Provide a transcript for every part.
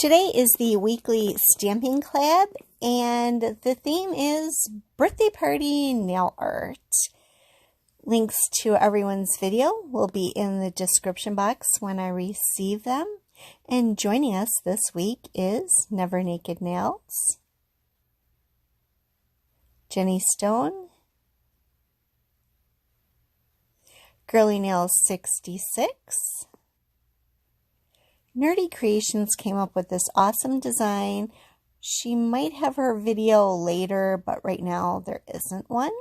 Today is the weekly stamping collab, and the theme is birthday party nail art. Links to everyone's video will be in the description box when I receive them. And joining us this week is Never Naked Nails, Jenny Stone, Girly Nails 66. Nerdy Creations came up with this awesome design. She might have her video later, but right now there isn't one.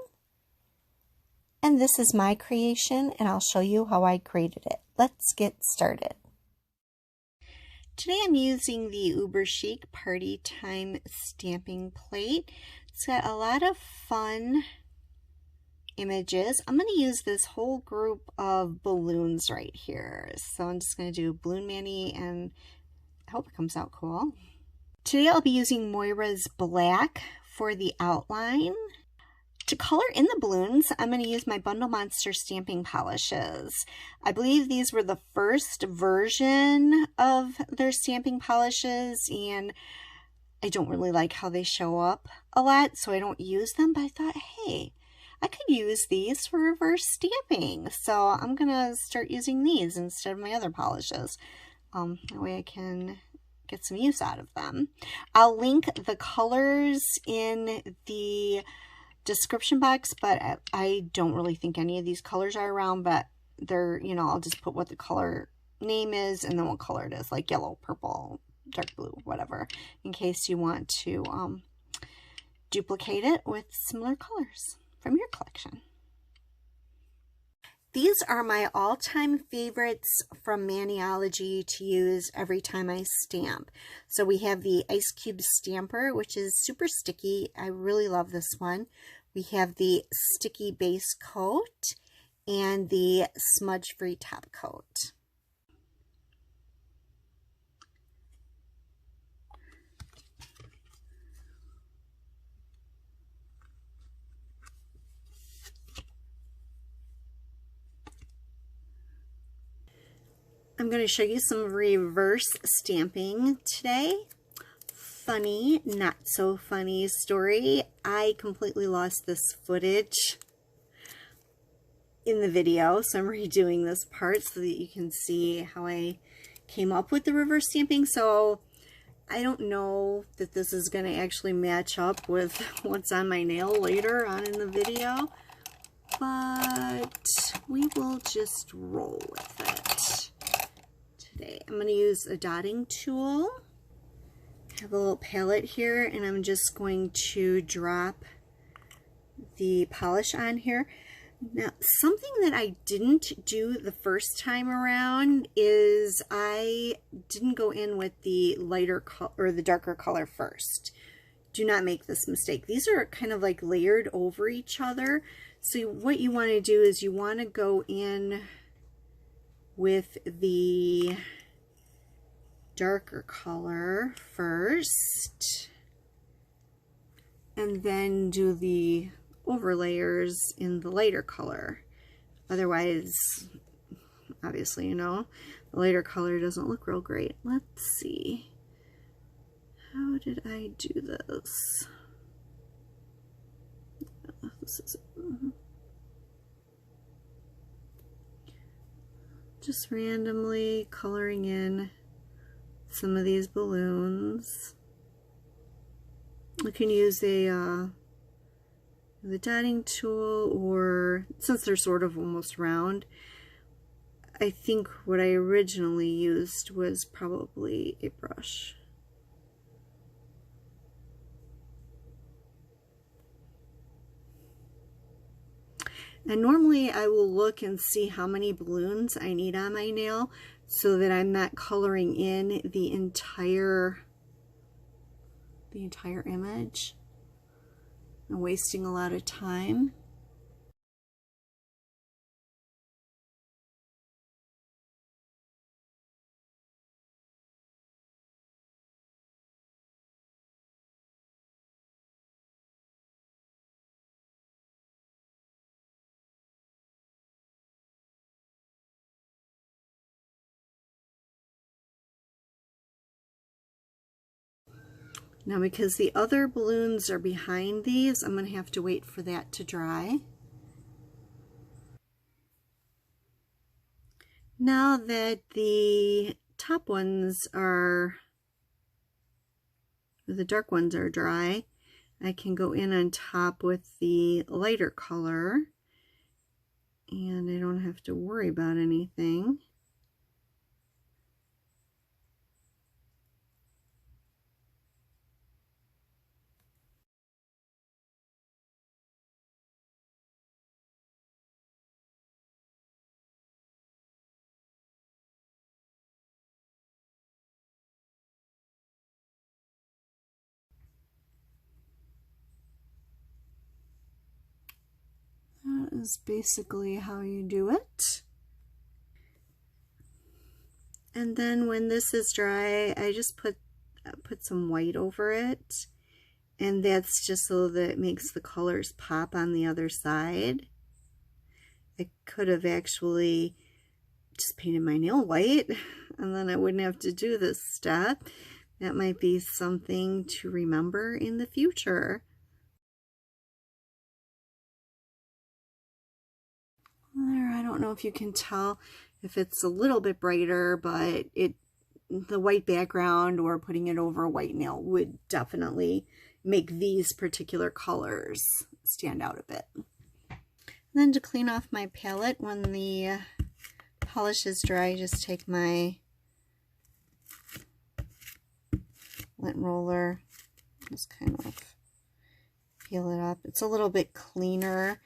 And this is my creation, and I'll show you how I created it. Let's get started. Today I'm using the Uber Chic Party Time stamping plate. It's got a lot of fun images. I'm going to use this whole group of balloons right here. So I'm just going to do Balloon Manny, and I hope it comes out cool. Today I'll be using Moira's Black for the outline. To color in the balloons, I'm going to use my Bundle Monster stamping polishes. I believe these were the first version of their stamping polishes, and I don't really like how they show up a lot, so I don't use them, but I thought, hey, I could use these for reverse stamping, so I'm gonna start using these instead of my other polishes. That way I can get some use out of them. I'll link the colors in the description box, but I don't really think any of these colors are around, but they're, you know, I'll just put what the color name is and then what color it is, like yellow, purple, dark blue, whatever, in case you want to duplicate it with similar colors from your collection. These are my all-time favorites from Maniology to use every time I stamp. So we have the Ice Cube Stamper, which is super sticky. I really love this one. We have the Sticky Base Coat and the Smudge-Free Top Coat. I'm going to show you some reverse stamping today. Funny, not so funny story. I completely lost this footage in the video, so I'm redoing this part so that you can see how I came up with the reverse stamping. So I don't know that this is going to actually match up with what's on my nail later on in the video, but we will just roll with it. Today I'm going to use a dotting tool. I have a little palette here, and I'm just going to drop the polish on here. Now, something that I didn't do the first time around is I didn't go in with the lighter color or the darker color first. Do not make this mistake. These are kind of like layered over each other. So what you want to do is you want to go in with the darker color first and then do the overlayers in the lighter color. Otherwise, obviously, you know, the lighter color doesn't look real great. Let's see. How did I do this? This is just randomly coloring in some of these balloons. You can use the dotting tool, or since they're sort of almost round, I think what I originally used was probably a brush. And normally I will look and see how many balloons I need on my nail so that I'm not coloring in the entire image and wasting a lot of time. Now, because the other balloons are behind these, I'm going to have to wait for that to dry. Now that the top ones are, the dark ones are dry, I can go in on top with the lighter color, and I don't have to worry about anything. That is basically how you do it. And then when this is dry, I just put some white over it. And that's just so that it makes the colors pop on the other side. I could have actually just painted my nail white, and then I wouldn't have to do this step. That might be something to remember in the future. There, I don't know if you can tell if it's a little bit brighter, but the white background or putting it over a white nail would definitely make these particular colors stand out a bit. And then to clean off my palette, when the polish is dry, just take my lint roller, just kind of peel it up. It's a little bit cleaner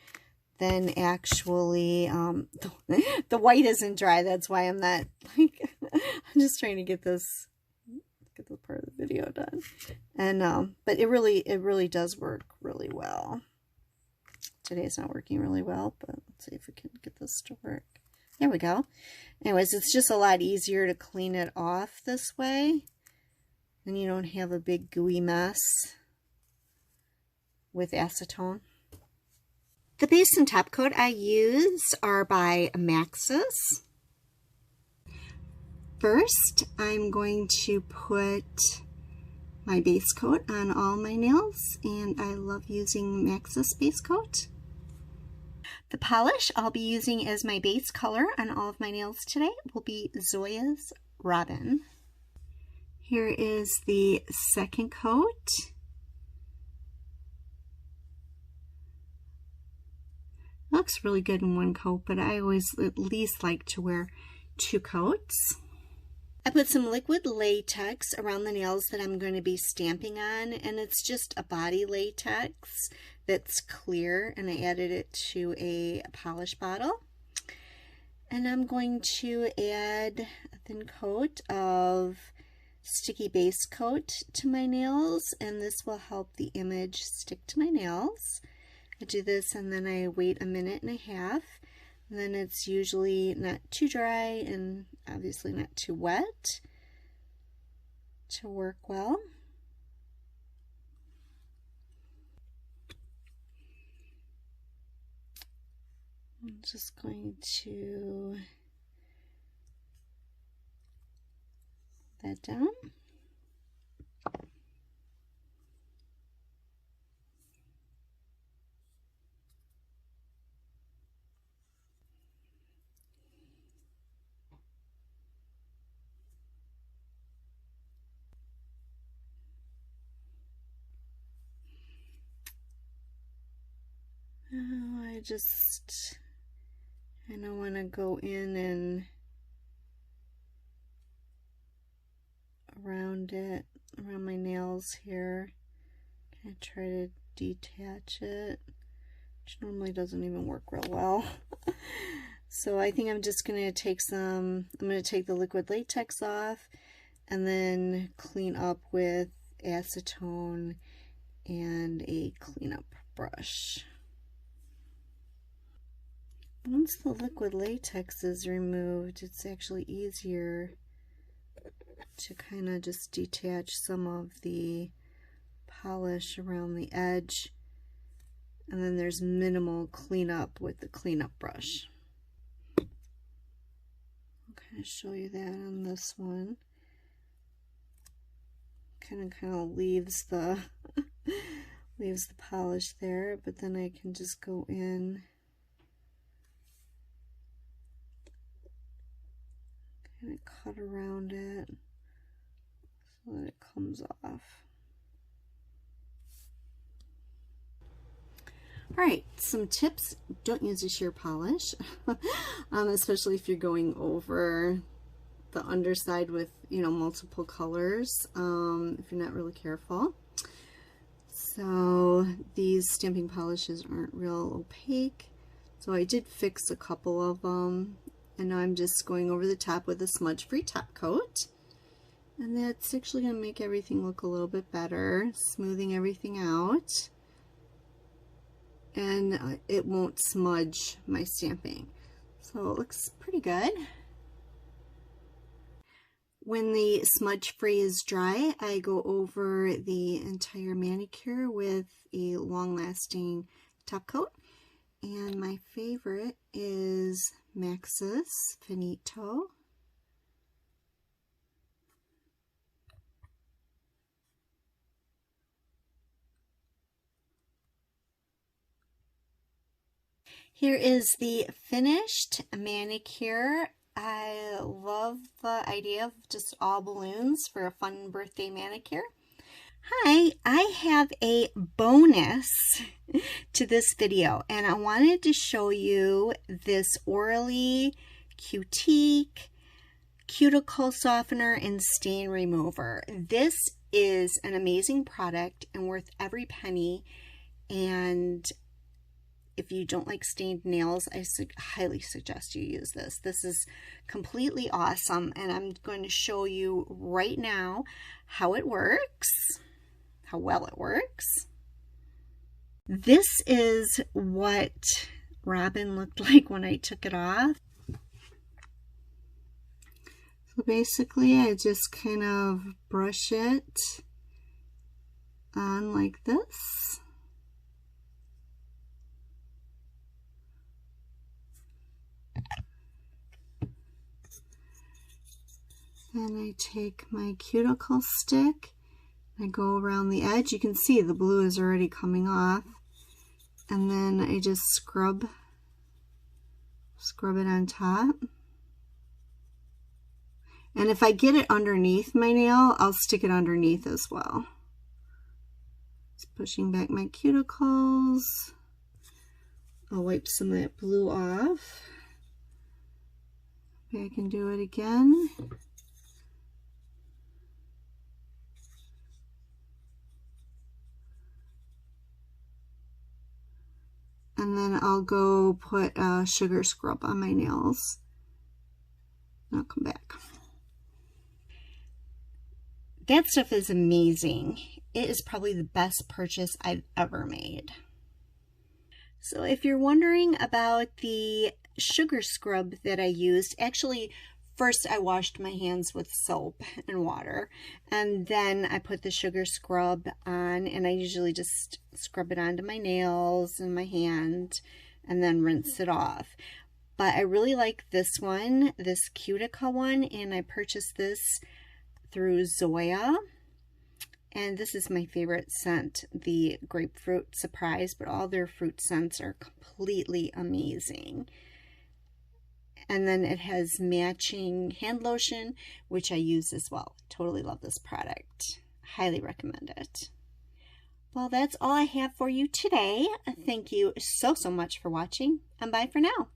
than actually, the white isn't dry, that's why I'm not, like, I'm just trying to get this part of the video done. And, but it really does work really well. Today's not working really well, but let's see if we can get this to work. There we go. Anyways, it's just a lot easier to clean it off this way, and you don't have a big gooey mess with acetone. The base and top coat I use are by Maxus. First, I'm going to put my base coat on all my nails, and I love using Maxus base coat. The polish I'll be using as my base color on all of my nails today will be Zoya's Robin. Here is the second coat. Looks really good in one coat, but I always at least like to wear 2 coats. I put some liquid latex around the nails that I'm going to be stamping on, and it's just a body latex that's clear, and I added it to a polish bottle. And I'm going to add a thin coat of sticky base coat to my nails, and this will help the image stick to my nails. I do this and then I wait a minute and a half, and then it's usually not too dry and obviously not too wet to work well. I'm just going to put that down. Oh, I just kind of want to go in and around it, around my nails here. Kind of try to detach it, which normally doesn't even work real well. So I think I'm just going to take I'm going to take the liquid latex off and then clean up with acetone and a cleanup brush. Once the liquid latex is removed, it's actually easier to kind of just detach some of the polish around the edge, and then there's minimal cleanup with the cleanup brush. I'll kind of show you that on this one. kind of leaves the leaves the polish there, but then I can just go in, kind of cut around it so that it comes off. All right, some tips. Don't use a sheer polish, especially if you're going over the underside with, you know, multiple colors, if you're not really careful. So these stamping polishes aren't real opaque, so I did fix a couple of them, and now I'm just going over the top with a smudge-free top coat, and that's actually going to make everything look a little bit better, smoothing everything out, and it won't smudge my stamping. So it looks pretty good. When the smudge free is dry, I go over the entire manicure with a long-lasting top coat. And my favorite is Maxus Finito. Here is the finished manicure. I love the idea of just all balloons for a fun birthday manicure. Hi, I have a bonus to this video, and I wanted to show you this Orally Cuticle Softener and Stain Remover. This is an amazing product and worth every penny, and if you don't like stained nails, I highly suggest you use this. This is completely awesome, and I'm going to show you right now how it works, how well it works. This is what Robin looked like when I took it off. So basically, I just kind of brush it on like this. Then I take my cuticle stick, I go around the edge. You can see the blue is already coming off, and then I just scrub it on top. And if I get it underneath my nail, I'll stick it underneath as well. Just pushing back my cuticles. I'll wipe some of that blue off. Maybe I can do it again. And then I'll go put a sugar scrub on my nails. I'll come back. That stuff is amazing. It is probably the best purchase I've ever made. So if you're wondering about the sugar scrub that I used, actually first I washed my hands with soap and water, and then I put the sugar scrub on, and I usually just scrub it onto my nails and my hand and then rinse it off. But I really like this one, this Cuticle one, and I purchased this through Zoya. And this is my favorite scent, the Grapefruit Surprise, but all their fruit scents are completely amazing. And then it has matching hand lotion, which I use as well. Totally love this product. Highly recommend it. Well, that's all I have for you today. Thank you so much for watching, and bye for now.